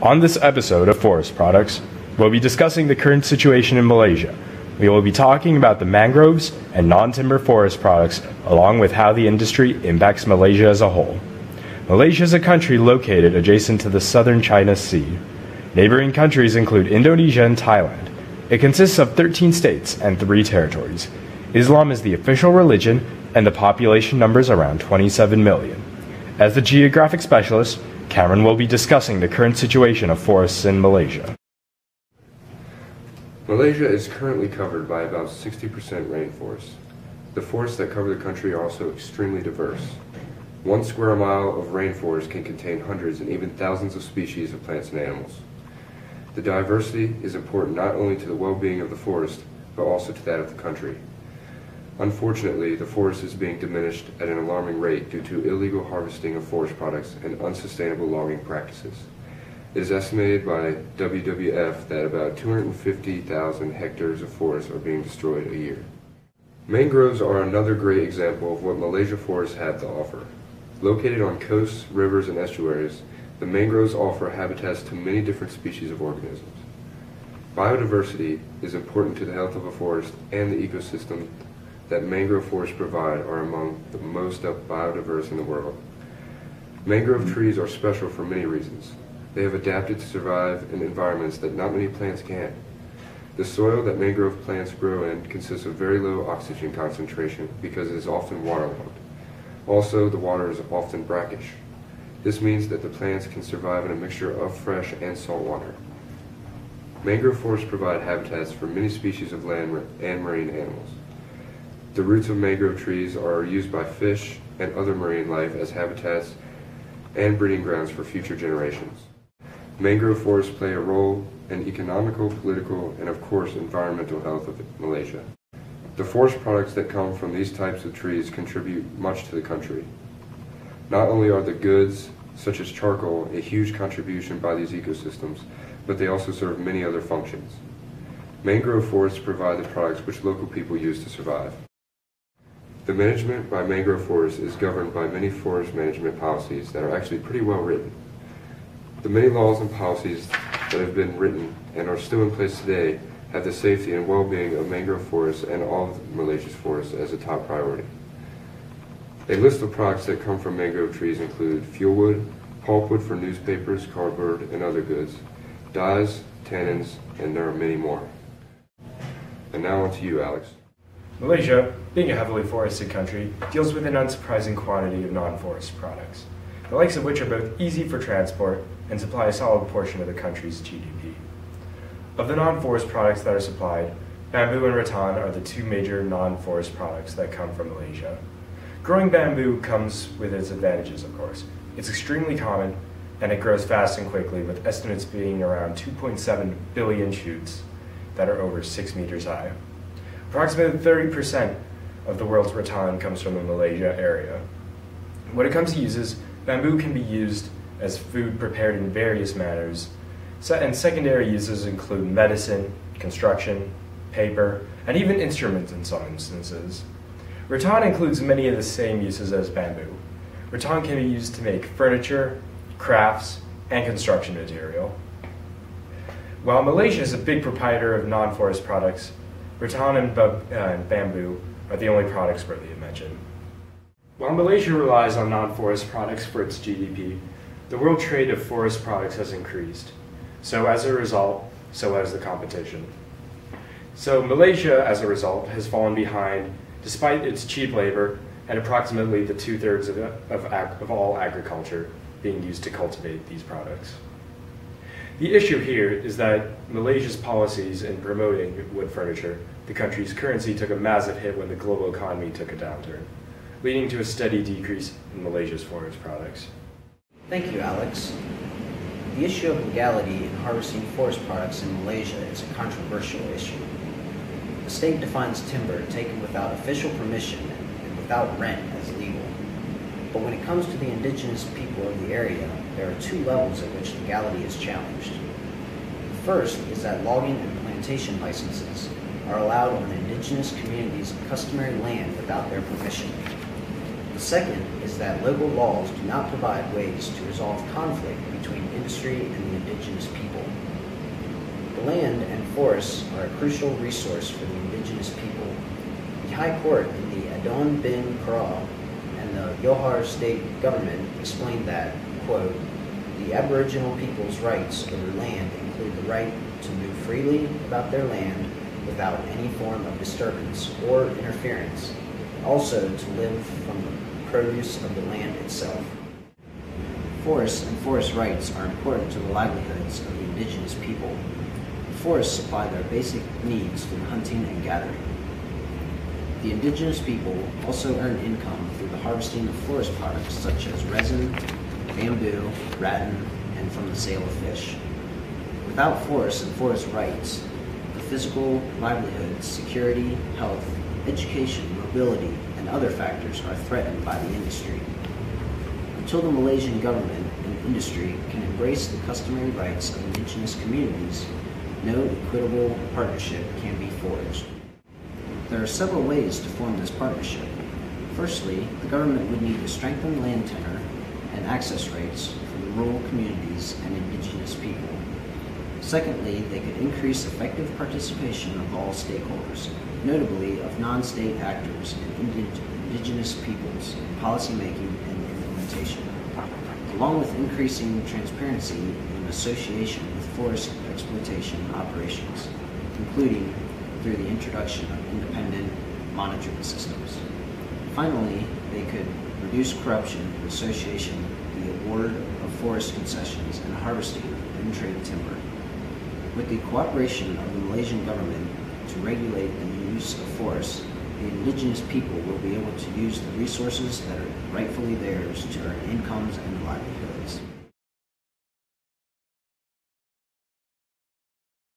On this episode of Forest Products, we'll be discussing the current situation in Malaysia. We will be talking about the mangroves and non-timber forest products, along with how the industry impacts Malaysia as a whole. Malaysia is a country located adjacent to the southern China Sea. Neighboring countries include Indonesia and Thailand. It consists of 13 states and 3 territories. Islam is the official religion, and the population numbers around 27 million. As the geographic specialist, Cameron will be discussing the current situation of forests in Malaysia. Malaysia is currently covered by about 60% rainforest. The forests that cover the country are also extremely diverse. 1 square mile of rainforest can contain hundreds and even thousands of species of plants and animals. The diversity is important not only to the well-being of the forest, but also to that of the country. Unfortunately, the forest is being diminished at an alarming rate due to illegal harvesting of forest products and unsustainable logging practices. It is estimated by WWF that about 250,000 hectares of forest are being destroyed a year. Mangroves are another great example of what Malaysia forests have to offer. Located on coasts, rivers, and estuaries, the mangroves offer habitats to many different species of organisms. Biodiversity is important to the health of a forest, and the ecosystem that mangrove forests provide are among the most biodiverse in the world. Mangrove trees are special for many reasons. They have adapted to survive in environments that not many plants can. The soil that mangrove plants grow in consists of very low oxygen concentration because it is often waterlogged. Also, the water is often brackish. This means that the plants can survive in a mixture of fresh and salt water. Mangrove forests provide habitats for many species of land and marine animals. The roots of mangrove trees are used by fish and other marine life as habitats and breeding grounds for future generations. Mangrove forests play a role in economical, political, and of course environmental health of Malaysia. The forest products that come from these types of trees contribute much to the country. Not only are the goods, such as charcoal, a huge contribution by these ecosystems, but they also serve many other functions. Mangrove forests provide the products which local people use to survive. The management by mangrove forests is governed by many forest management policies that are actually pretty well written. The many laws and policies that have been written and are still in place today have the safety and well-being of mangrove forests and all of Malaysia's forests as a top priority. A list of products that come from mangrove trees include fuel wood, pulpwood for newspapers, cardboard, and other goods, dyes, tannins, and there are many more. And now on to you, Alex. Malaysia, being a heavily forested country, deals with an unsurprising quantity of non-forest products, the likes of which are both easy for transport and supply a solid portion of the country's GDP. Of the non-forest products that are supplied, bamboo and rattan are the 2 major non-forest products that come from Malaysia. Growing bamboo comes with its advantages, of course. It's extremely common, and it grows fast and quickly, with estimates being around 2.7 billion shoots that are over 6 meters high. Approximately 30% of the world's rattan comes from the Malaysia area. When it comes to uses, bamboo can be used as food prepared in various manners, and secondary uses include medicine, construction, paper, and even instruments in some instances. Rattan includes many of the same uses as bamboo. Rattan can be used to make furniture, crafts, and construction material. While Malaysia is a big proprietor of non-forest products, rattan and bamboo are the only products worthy of mention. While Malaysia relies on non-forest products for its GDP, the world trade of forest products has increased. So as a result, so has the competition. So Malaysia, as a result, has fallen behind despite its cheap labor and approximately the 2/3 of all agriculture being used to cultivate these products. The issue here is that Malaysia's policies in promoting wood furniture, the country's currency took a massive hit when the global economy took a downturn, leading to a steady decrease in Malaysia's forest products. Thank you, Alex. The issue of legality in harvesting forest products in Malaysia is a controversial issue. The state defines timber taken without official permission and without rent as legal. But when it comes to the indigenous people of the area, there are 2 levels at which legality is challenged. The first is that logging and plantation licenses are allowed on indigenous communities' customary land without their permission. The The second is that local laws do not provide ways to resolve conflict between industry and the indigenous people. The land and forests are a crucial resource for the indigenous people. The High Court in the Adon bin Kara and the Johor state government explained that, quote, the Aboriginal people's rights over land include the right to move freely about their land without any form of disturbance or interference, also to live from the produce of the land itself. Forests and forest rights are important to the livelihoods of the indigenous people. The forests supply their basic needs through hunting and gathering. The indigenous people also earn income through the harvesting of forest products such as resin, bamboo, rattan, and from the sale of fish. Without forests and forest rights, the physical, livelihoods, security, health, education, mobility, and other factors are threatened by the industry. Until the Malaysian government and industry can embrace the customary rights of indigenous communities, no equitable partnership can be forged. There are several ways to form this partnership. Firstly, the government would need to strengthen land tenure and access rights for the rural communities and indigenous people. Secondly, they could increase effective participation of all stakeholders, notably of non-state actors and indigenous peoples in policymaking and implementation, along with increasing transparency in association with forest exploitation operations, including through the introduction of independent monitoring systems. Finally, they could reduce corruption in association with the award of forest concessions and harvesting of untrade timber. With the cooperation of the Malaysian government to regulate the use of forests, the indigenous people will be able to use the resources that are rightfully theirs to earn incomes and livelihoods.